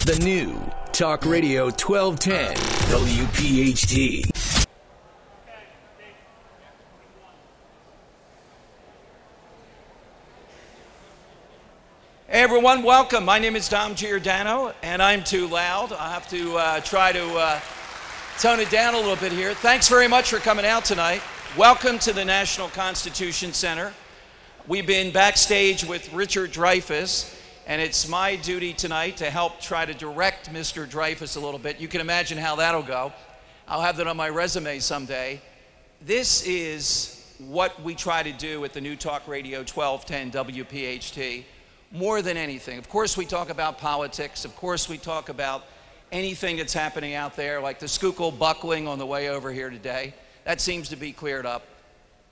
The new Talk Radio 1210 WPHT. Hey everyone, welcome. My name is Tom Giordano, and I'm too loud. I have to try to tone it down a little bit here. Thanks very much for coming out tonight. Welcome to the National Constitution Center. We've been backstage with Richard Dreyfuss, and it's my duty tonight to help try to direct Mr. Dreyfuss a little bit. You can imagine how that'll go. I'll have that on my resume someday. This is what we try to do at the New Talk Radio 1210 WPHT. More than anything. Of course, we talk about politics. Of course, we talk about anything that's happening out there, like the Schuylkill buckling on the way over here today. That seems to be cleared up.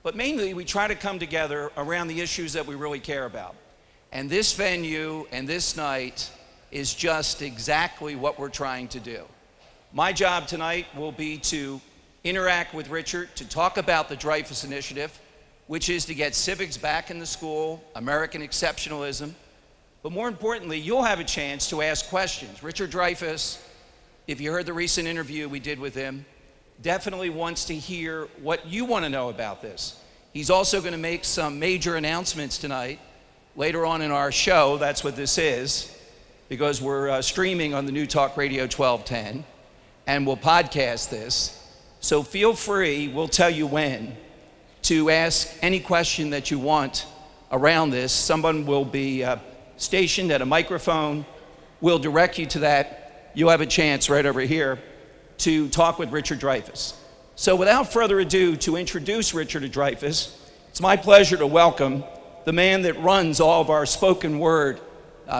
But mainly, we try to come together around the issues that we really care about. And this venue and this night is just exactly what we're trying to do. My job tonight will be to interact with Richard, to talk about the Dreyfuss Initiative, which is to get civics back in the school, American exceptionalism. But more importantly, you'll have a chance to ask questions. Richard Dreyfuss, if you heard the recent interview we did with him, definitely wants to hear what you want to know about this. He's also going to make some major announcements tonight. Later on in our show, that's what this is, because we're streaming on the New Talk Radio 1210, and we'll podcast this. So feel free, we'll tell you when, to ask any question that you want around this. Someone will be stationed at a microphone. We'll direct you to that. You'll have a chance right over here to talk with Richard Dreyfuss. So without further ado, to introduce Richard Dreyfuss, it's my pleasure to welcome the man that runs all of our spoken word.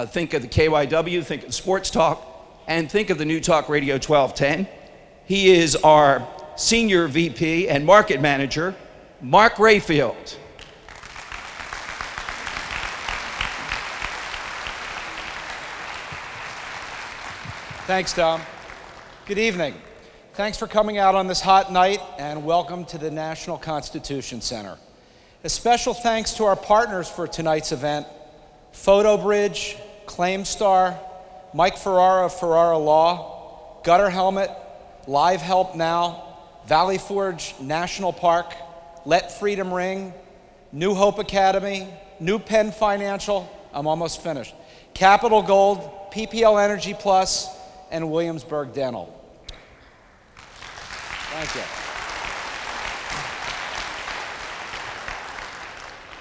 Think of the KYW, think of Sports Talk, and think of the New Talk Radio 1210. He is our Senior VP and Market Manager, Mark Rayfield. Thanks, Tom. Good evening. Thanks for coming out on this hot night, and welcome to the National Constitution Center. A special thanks to our partners for tonight's event, PhotoBridge, ClaimStar, Mike Ferrara of Ferrara Law, Gutter Helmet, Live Help Now, Valley Forge National Park, Let Freedom Ring, New Hope Academy, New Penn Financial, I'm almost finished, Capital Gold, PPL Energy Plus, and Williamsburg Dental. Thank you.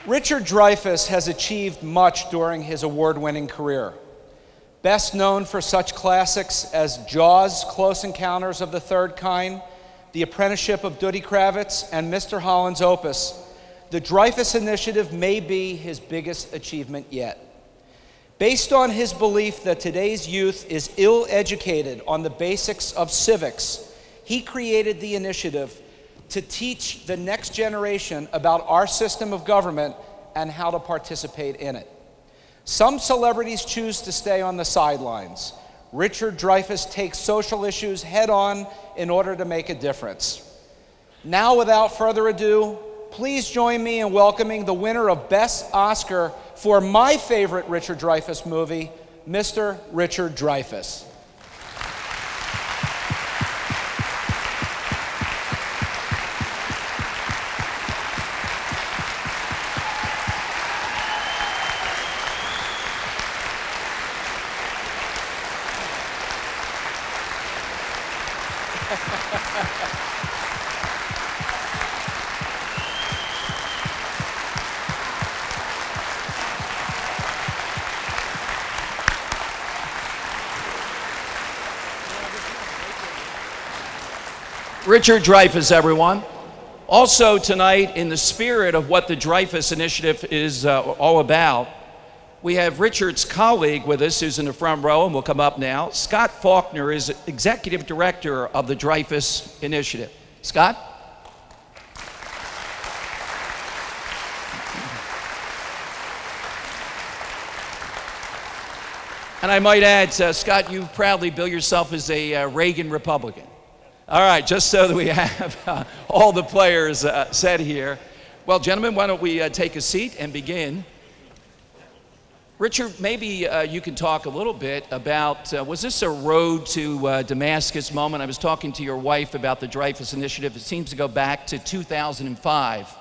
Richard Dreyfuss has achieved much during his award-winning career. Best known for such classics as Jaws, Close Encounters of the Third Kind, The Apprenticeship of Duddy Kravitz, and Mr. Holland's Opus, the Dreyfuss Initiative may be his biggest achievement yet. Based on his belief that today's youth is ill-educated on the basics of civics, he created the initiative to teach the next generation about our system of government and how to participate in it. Some celebrities choose to stay on the sidelines. Richard Dreyfuss takes social issues head-on in order to make a difference. Now, without further ado, please join me in welcoming the winner of Best Oscar for my favorite Richard Dreyfuss movie, Mr. Richard Dreyfuss. Richard Dreyfuss, everyone. Also tonight, in the spirit of what the Dreyfuss Initiative is all about, we have Richard's colleague with us, who's in the front row, and will come up now. Scott Faulkner is Executive Director of the Dreyfuss Initiative. Scott? And I might add, Scott, you proudly bill yourself as a Reagan Republican. All right, just so that we have all the players said here. Well, gentlemen, why don't we take a seat and begin. Richard, maybe you can talk a little bit about, was this a road to Damascus moment? I was talking to your wife about the Dreyfuss Initiative. It seems to go back to 2005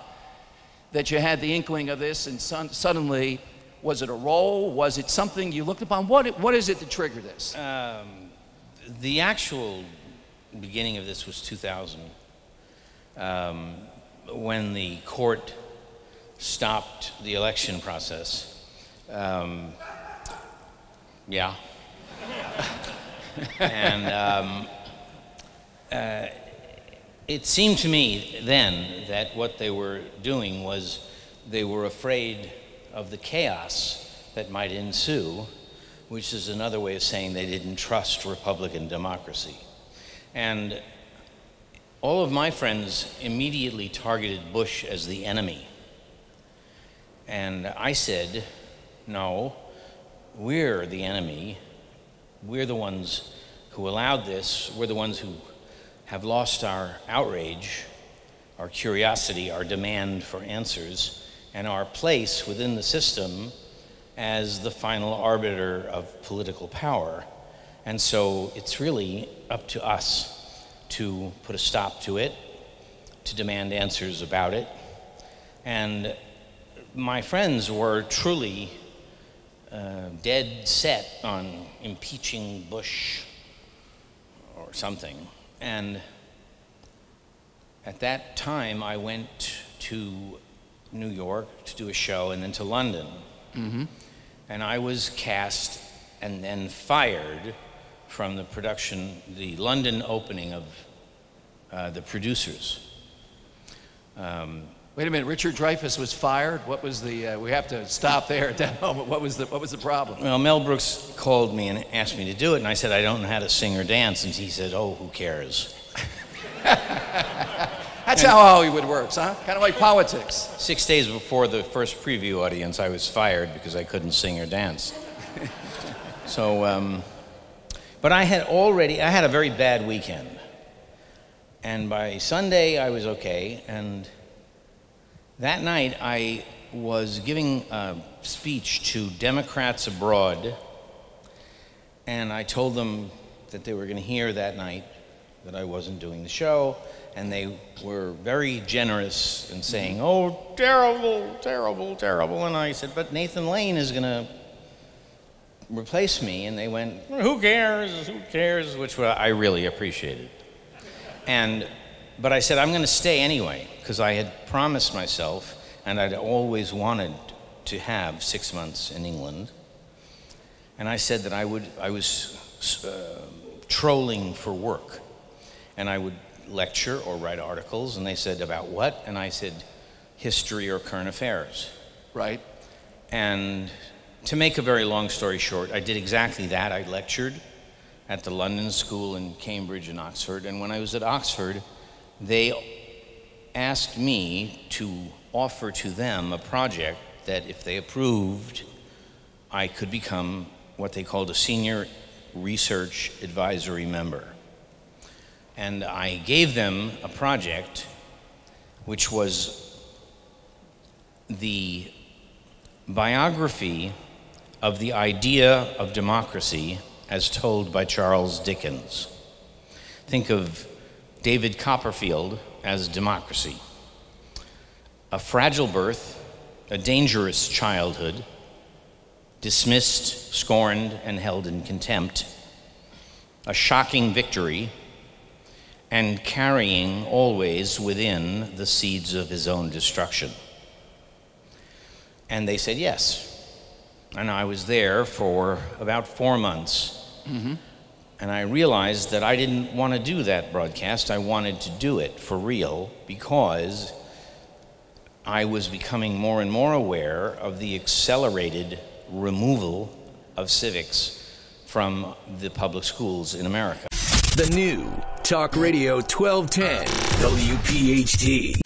that you had the inkling of this, and suddenly, was it a role? Was it something you looked upon? What is it that triggered this? The actual beginning of this was 2000, when the court stopped the election process. Yeah. And it seemed to me then that what they were doing was they were afraid of the chaos that might ensue, which is another way of saying they didn't trust Republican democracy. And all of my friends immediately targeted Bush as the enemy. And I said, no, we're the enemy. We're the ones who allowed this. We're the ones who have lost our outrage, our curiosity, our demand for answers, and our place within the system as the final arbiter of political power. And so it's really up to us to put a stop to it, to demand answers about it. And my friends were truly dead set on impeaching Bush or something. And at that time, I went to New York to do a show and then to London. Mm-hmm. And I was cast and then fired from the production, the London opening of The Producers. Wait a minute, Richard Dreyfuss was fired? What was the, we have to stop there at that moment. What was the problem? Well, Mel Brooks called me and asked me to do it, and I said, I don't know how to sing or dance, and he said, oh, who cares? That's how Hollywood works, huh? Kind of like politics. 6 days before the first preview audience, I was fired because I couldn't sing or dance. So, but I had a very bad weekend. And by Sunday, I was okay, and that night, I was giving a speech to Democrats abroad, and I told them that they were going to hear that night that I wasn't doing the show, and they were very generous in saying, oh, terrible, terrible, terrible. And I said, but Nathan Lane is going to replace me. And they went, who cares, who cares, which I really appreciated. But I said, I'm going to stay anyway, because I had promised myself, and I'd always wanted to have 6 months in England. And I said that I was trolling for work, and I would lecture or write articles, and they said, about what? And I said, history or current affairs. Right. And to make a very long story short, I did exactly that. I lectured at the London School in Cambridge and Oxford, and when I was at Oxford, they asked me to offer to them a project that if they approved, I could become what they called a senior research advisory member. And I gave them a project which was the biography of the idea of democracy as told by Charles Dickens. Think of David Copperfield as democracy. A fragile birth, a dangerous childhood, dismissed, scorned, and held in contempt, a shocking victory, and carrying always within the seeds of his own destruction. And they said yes. And I was there for about 4 months. Mm-hmm. And I realized that I didn't want to do that broadcast. I wanted to do it for real because I was becoming more and more aware of the accelerated removal of civics from the public schools in America. The new Talk Radio 1210 WPHT.